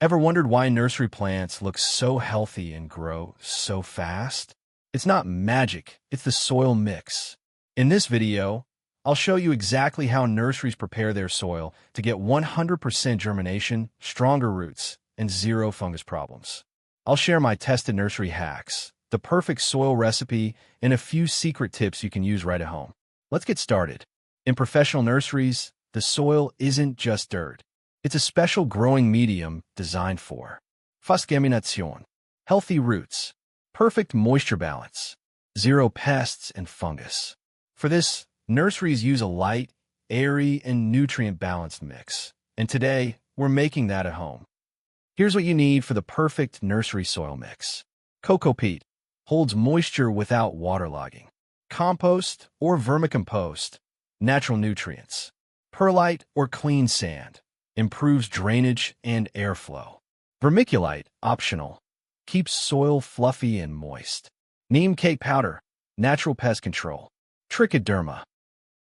Ever wondered why nursery plants look so healthy and grow so fast? It's not magic, it's the soil mix. In this video, I'll show you exactly how nurseries prepare their soil to get 100% germination, stronger roots, and zero fungus problems. I'll share my tested nursery hacks, the perfect soil recipe, and a few secret tips you can use right at home. Let's get started. In professional nurseries, the soil isn't just dirt. It's a special growing medium designed for germination, healthy roots, perfect moisture balance, zero pests and fungus. For this, nurseries use a light, airy, and nutrient-balanced mix. And today, we're making that at home. Here's what you need for the perfect nursery soil mix. Coco peat holds moisture without waterlogging. Compost or vermicompost, natural nutrients. Perlite or clean sand, improves drainage and airflow. Vermiculite, optional, keeps soil fluffy and moist. Neem cake powder, natural pest control. Trichoderma,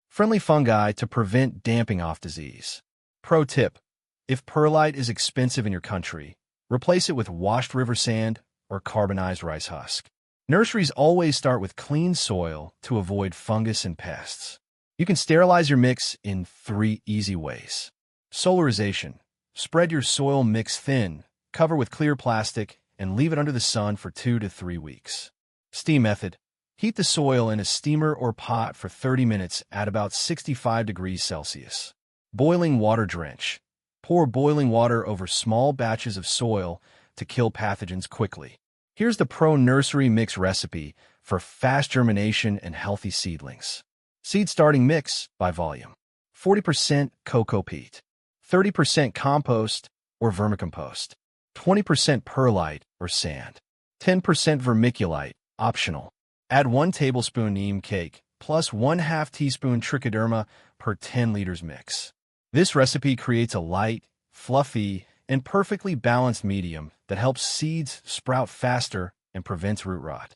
friendly fungi to prevent damping off disease. Pro tip, if perlite is expensive in your country, replace it with washed river sand or carbonized rice husk. Nurseries always start with clean soil to avoid fungus and pests. You can sterilize your mix in 3 easy ways. Solarization. Spread your soil mix thin, cover with clear plastic, and leave it under the sun for 2 to 3 weeks. Steam method. Heat the soil in a steamer or pot for 30 minutes at about 65 degrees Celsius. Boiling water drench. Pour boiling water over small batches of soil to kill pathogens quickly. Here's the pro nursery mix recipe for fast germination and healthy seedlings. Seed starting mix by volume. 40% coco peat, 30% compost or vermicompost, 20% perlite or sand, 10% vermiculite, optional. Add 1 tablespoon neem cake plus 1/2 teaspoon trichoderma per 10 liters mix. This recipe creates a light, fluffy, and perfectly balanced medium that helps seeds sprout faster and prevents root rot.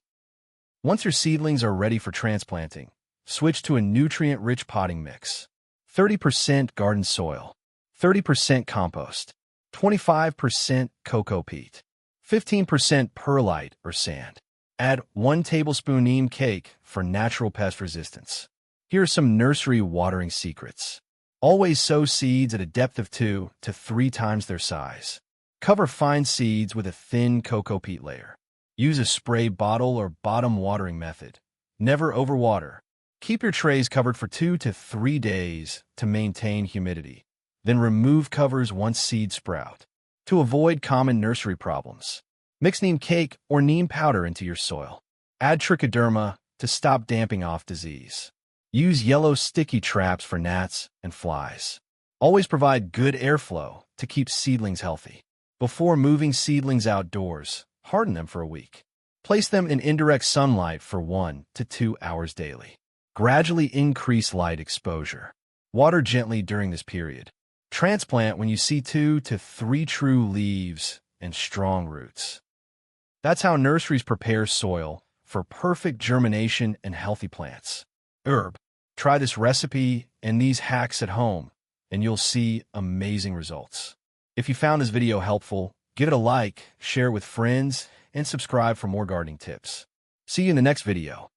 Once your seedlings are ready for transplanting, switch to a nutrient-rich potting mix. 30% garden soil, 30% compost, 25% coco peat, 15% perlite or sand. Add 1 tablespoon neem cake for natural pest resistance. Here are some nursery watering secrets. Always sow seeds at a depth of 2 to 3 times their size. Cover fine seeds with a thin coco peat layer. Use a spray bottle or bottom watering method. Never overwater. Keep your trays covered for 2 to 3 days to maintain humidity. Then remove covers once seeds sprout. To avoid common nursery problems, mix neem cake or neem powder into your soil. Add trichoderma to stop damping off disease. Use yellow sticky traps for gnats and flies. Always provide good airflow to keep seedlings healthy. Before moving seedlings outdoors, harden them for a week. Place them in indirect sunlight for 1 to 2 hours daily. Gradually increase light exposure. Water gently during this period. Transplant when you see 2 to 3 true leaves and strong roots. That's how nurseries prepare soil for perfect germination and healthy plants. Try this recipe and these hacks at home, and you'll see amazing results. If you found this video helpful, give it a like, share with friends, and subscribe for more gardening tips. See you in the next video.